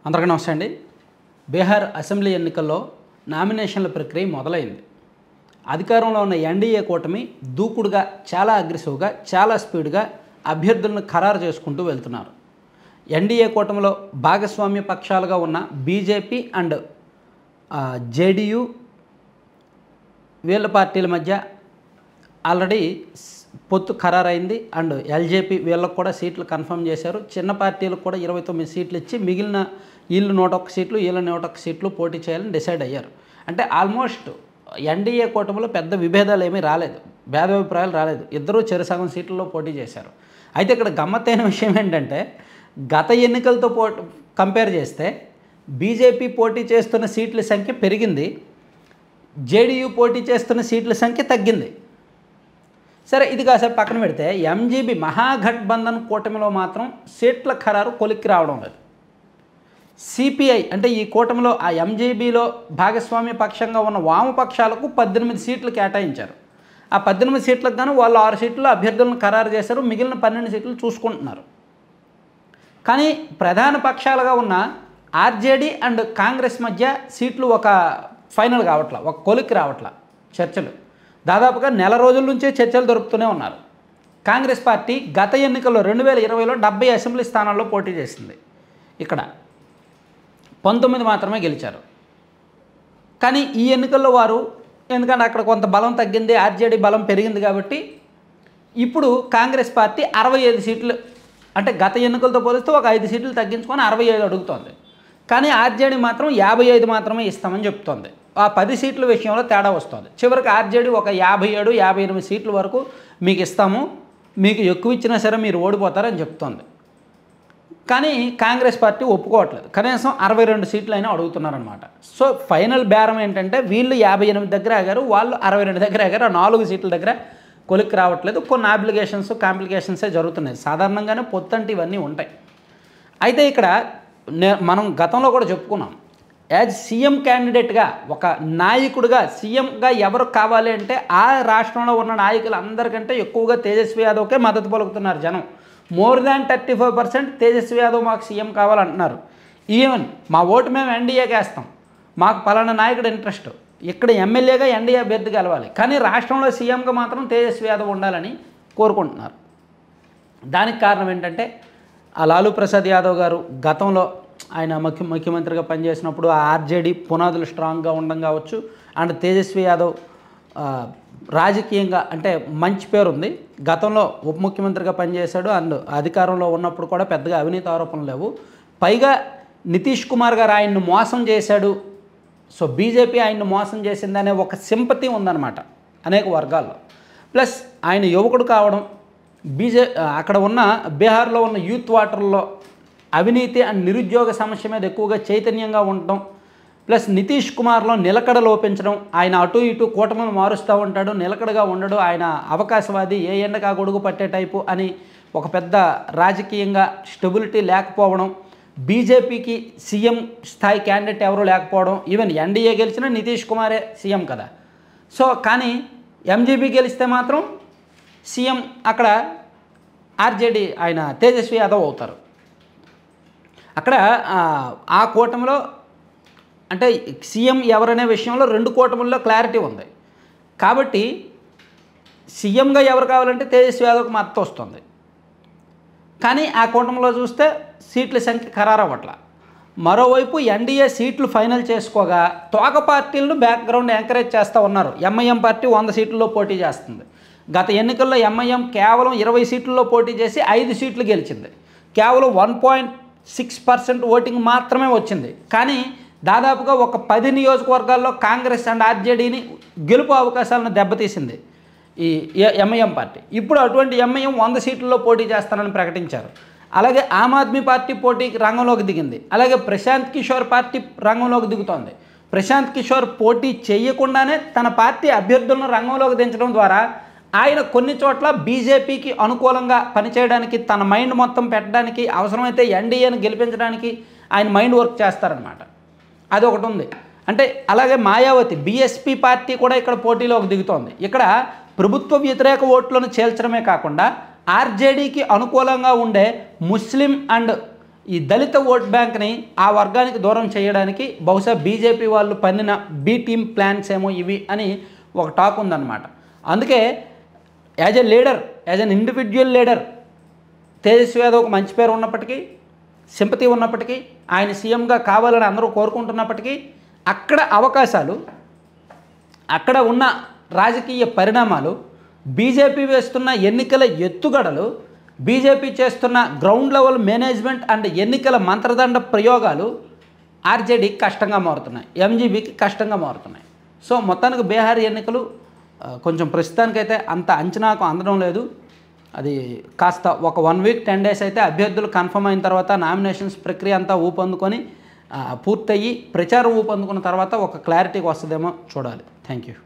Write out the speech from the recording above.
అందరికీ నమస్తే అండి. బీహార్ అసెంబ్లీ ఎన్నికల్లో నామినేషన్ల ప్రక్రియ మొదలైంది. అధికారంలో ఉన్న ఎన్డీఏ కూటమి దూకుడుగా, చాలా అగ్రెసివ్గా, చాలా స్పీడ్గా అభ్యర్థులను ఖరారు చేసుకుంటూ వెళ్తున్నారు. ఎన్డీఏ కూటమిలో భాగస్వామ్య పక్షాలుగా ఉన్న బీజేపీ అండ్ జేడీయూ వీళ్ళ పార్టీల మధ్య ఆల్రెడీ పొత్తు ఖరారైంది. అండ్ ఎల్జేపీ వీళ్ళకు కూడా సీట్లు కన్ఫర్మ్ చేశారు. చిన్న పార్టీలకు కూడా 29 సీట్లు ఇచ్చి మిగిలిన వీళ్ళు 101 సీట్లు, వీళ్ళ 101 సీట్లు పోటీ చేయాలని డిసైడ్ అయ్యారు. అంటే ఆల్మోస్ట్ ఎన్డీఏ కూటమిలో పెద్ద విభేదాలు ఏమీ రాలేదు, భేదాభిప్రాయాలు రాలేదు. ఇద్దరూ చెరుసగం సీట్లలో పోటీ చేశారు. అయితే ఇక్కడ గమ్మత్తైన విషయం ఏంటంటే, గత ఎన్నికలతో కంపేర్ చేస్తే బీజేపీ పోటీ చేస్తున్న సీట్ల సంఖ్య పెరిగింది, జేడీయూ పోటీ చేస్తున్న సీట్ల సంఖ్య తగ్గింది. సరే, ఇది కాసేపు పక్కన పెడితే ఎంజీబీ మహాగఠబంధన్ కూటమిలో మాత్రం సీట్ల ఖరారు కొలిక్కి రావడం లేదు. సిపిఐ అంటే ఈ కూటమిలో ఆ ఎంజీబీలో భాగస్వామ్య పక్షంగా ఉన్న వామపక్షాలకు 18 సీట్లు కేటాయించారు. ఆ 18 సీట్లకు గాను వాళ్ళు 6 సీట్లు అభ్యర్థులను ఖరారు చేశారు. మిగిలిన 12 సీట్లు చూసుకుంటున్నారు. కానీ ప్రధాన పక్షాలుగా ఉన్న ఆర్జేడీ అండ్ కాంగ్రెస్ మధ్య సీట్లు ఒక ఫైనల్ కావట్లా, ఒక కొలిక్కి రావట్లా. చర్చలు దాదాపుగా నెల రోజుల నుంచే చర్చలు జరుపుతూనే ఉన్నారు. కాంగ్రెస్ పార్టీ గత ఎన్నికల్లో 2020లో 70 అసెంబ్లీ స్థానాల్లో పోటీ చేసింది. ఇక్కడ 19 మాత్రమే గెలిచారు. కానీ ఈ ఎన్నికల్లో వారు, ఎందుకంటే అక్కడ కొంత బలం తగ్గింది, ఆర్జేడీ బలం పెరిగింది కాబట్టి ఇప్పుడు కాంగ్రెస్ పార్టీ 65 సీట్లు, అంటే గత ఎన్నికలతో పోలిస్తే ఒక 5 సీట్లు తగ్గించుకొని 65 అడుగుతోంది. కానీ ఆర్జేడీ మాత్రం 55 మాత్రమే ఇస్తామని చెప్తోంది. ఆ 10 సీట్ల విషయంలో తేడా వస్తుంది. చివరికి ఆర్జేడీ ఒక 57-58 సీట్ల వరకు మీకు ఇస్తాము, మీకు ఎక్కువ ఇచ్చినా సరే మీరు ఓడిపోతారని చెప్తోంది. కానీ కాంగ్రెస్ పార్టీ ఒప్పుకోవట్లేదు. కనీసం 62 సీట్లు అయినా అడుగుతున్నారనమాట. సో ఫైనల్ బేరం ఏంటంటే వీళ్ళు 58 దగ్గర ఆగారు, వాళ్ళు 62 దగ్గర ఆగారు. ఆ 4 సీట్ల దగ్గర కొలిక్కి రావట్లేదు. కొన్ని అప్లికేషన్స్, కాంప్లికేషన్సే జరుగుతున్నాయి. సాధారణంగానే పొత్తంటే ఇవన్నీ ఉంటాయి. అయితే ఇక్కడ మనం గతంలో కూడా చెప్పుకున్నాం, యాజ్ సీఎం క్యాండిడేట్గా, ఒక నాయకుడిగా, సీఎంగా ఎవరు కావాలి అంటే ఆ రాష్ట్రంలో ఉన్న నాయకులు అందరికంటే ఎక్కువగా తేజస్వి యాదవ్కే మద్దతు పలుకుతున్నారు జనం. మోర్ దాన్ 35% తేజస్వి యాదవ్ మాకు సీఎం కావాలంటున్నారు. ఈవెన్ మా ఓటు మేము ఎన్డీఏకి వేస్తాం, మాకు పలానా నాయకుడు ఇంట్రెస్ట్, ఇక్కడ ఎమ్మెల్యేగా ఎన్డీఏ అభ్యర్థి కలవాలి, కానీ రాష్ట్రంలో సీఎంగా మాత్రం తేజస్వి యాదవ్ ఉండాలని కోరుకుంటున్నారు. దానికి కారణం ఏంటంటే ఆ లాలూ ప్రసాద్ యాదవ్ గారు గతంలో ఆయన ముఖ్యమంత్రిగా పనిచేసినప్పుడు ఆ ఆర్జేడీ పునాదులు స్ట్రాంగ్గా ఉండడం కావచ్చు, అండ్ తేజస్వి యాదవ్ రాజకీయంగా అంటే మంచి పేరుంది. గతంలో ఉప ముఖ్యమంత్రిగా పనిచేశాడు, అండ్ అధికారంలో ఉన్నప్పుడు కూడా పెద్దగా అవినీతి ఆరోపణలు లేవు. పైగా నితీష్ కుమార్ గారు ఆయన్ని మోసం చేశాడు, సో బీజేపీ ఆయన్ని మోసం చేసిందనే ఒక సింపతి ఉందన్నమాట అనేక వర్గాల్లో. ప్లస్ ఆయన యువకుడు కావడం, అక్కడ ఉన్న బీహార్లో ఉన్న యూత్ వాటర్లో అవినీతి అండ్ నిరుద్యోగ సమస్య మీద ఎక్కువగా చైతన్యంగా ఉండటం, ప్లస్ నితీష్ కుమార్లో నిలకడ లోపించడం, ఆయన అటు ఇటు కూటమిని మారుస్తూ ఉంటాడు, నిలకడగా ఉండడు, ఆయన అవకాశవాది, ఏ ఎండగా గొడుగు పట్టే టైపు అని ఒక పెద్ద రాజకీయంగా స్టెబిలిటీ లేకపోవడం, బీజేపీకి సీఎం స్థాయి క్యాండిడేట్ ఎవరూ లేకపోవడం, ఈవెన్ ఎన్డీఏ గెలిచినా నితీష్ కుమారే సీఎం కదా. సో కానీ ఎంజీబీ గెలిస్తే మాత్రం సీఎం అక్కడ ఆర్జేడీ ఆయన తేజస్వి యాదవ్ అవుతారు. అక్కడ ఆ కూటమిలో అంటే సీఎం ఎవరనే విషయంలో 2 కూటముల్లో క్లారిటీ ఉంది. కాబట్టి సీఎంగా ఎవరు కావాలంటే తేజస్వి యాదవ్కి మద్దతు వస్తుంది. కానీ ఆ కూటమిలో చూస్తే సీట్ల సంఖ్య ఖరారు అవ్వట్ల. మరోవైపు ఎన్డీఏ సీట్లు ఫైనల్ చేసుకోగా తోక పార్టీలను బ్యాక్గ్రౌండ్ ఎంకరేజ్ చేస్తూ ఉన్నారు. ఎంఐఎం పార్టీ 100 సీట్లలో పోటీ చేస్తుంది. గత ఎన్నికల్లో ఎంఐఎం కేవలం 20 సీట్లలో పోటీ చేసి 5 సీట్లు గెలిచింది. కేవలం 1.6% ఓటింగ్ మాత్రమే వచ్చింది. కానీ దాదాపుగా ఒక 10 నియోజకవర్గాల్లో కాంగ్రెస్ అండ్ ఆర్జేడీని గెలుపు అవకాశాలను దెబ్బతీసింది ఈ ఎంఐఎం పార్టీ. ఇప్పుడు అటువంటి ఎంఐఎం 100 సీట్లలో పోటీ చేస్తానని ప్రకటించారు. అలాగే ఆమ్ ఆద్మీ పార్టీ పోటీకి రంగంలోకి దిగింది. అలాగే ప్రశాంత్ కిషోర్ పార్టీ రంగంలోకి దిగుతోంది. ప్రశాంత్ కిషోర్ పోటీ చేయకుండానే తన పార్టీ అభ్యర్థులను రంగంలోకి దించడం ద్వారా ఆయన కొన్ని చోట్ల బీజేపీకి అనుకూలంగా పనిచేయడానికి, తన మైండ్ మొత్తం పెట్టడానికి, అవసరమైతే ఎన్డీఏను గెలిపించడానికి ఆయన మైండ్ వర్క్ చేస్తారనమాట. అది ఒకటి ఉంది. అంటే అలాగే మాయావతి బీఎస్పీ పార్టీ కూడా ఇక్కడ పోటీలోకి దిగుతోంది. ఇక్కడ ప్రభుత్వ వ్యతిరేక ఓట్లను చేల్చడమే కాకుండా ఆర్జేడీకి అనుకూలంగా ఉండే ముస్లిం అండ్ ఈ దళిత ఓట్ బ్యాంక్ని ఆ వర్గానికి దూరం చేయడానికి బహుశా బీజేపీ వాళ్ళు పన్నిన బీ టీమ్ ప్లాన్స్ ఏమో ఇవి అని ఒక టాక్ ఉందన్నమాట. అందుకే as a leader, as an individual leader Tejashwi యాదవ్కి మంచి పేరు ఉన్నప్పటికీ, సింపతి ఉన్నప్పటికీ, ఆయన సీఎంగా కావాలని అందరూ కోరుకుంటున్నప్పటికీ అక్కడ అవకాశాలు, అక్కడ ఉన్న రాజకీయ పరిణామాలు, బీజేపీ వేస్తున్న ఎన్నికల ఎత్తుగడలు, బీజేపీ చేస్తున్న గ్రౌండ్ లెవెల్ మేనేజ్మెంట్ అండ్ ఎన్నికల మంత్రదండ ప్రయోగాలు ఆర్జేడీకి కష్టంగా మారుతున్నాయి, ఎంజీబీకి కష్టంగా మారుతున్నాయి. సో మొత్తానికి బీహార్ ఎన్నికలు కొంచెం ప్రస్తుతానికైతే అంత అంచనాకు అందడం లేదు. అది కాస్త ఒక 1 వీక్ 10 డేస్ అయితే అభ్యర్థులు కన్ఫర్మ్ అయిన తర్వాత నామినేషన్స్ ప్రక్రియ అంతా ఊపందుకొని పూర్తయ్యి ప్రచారం ఊపందుకున్న తర్వాత ఒక క్లారిటీకి వస్తుందేమో చూడాలి. Thank you.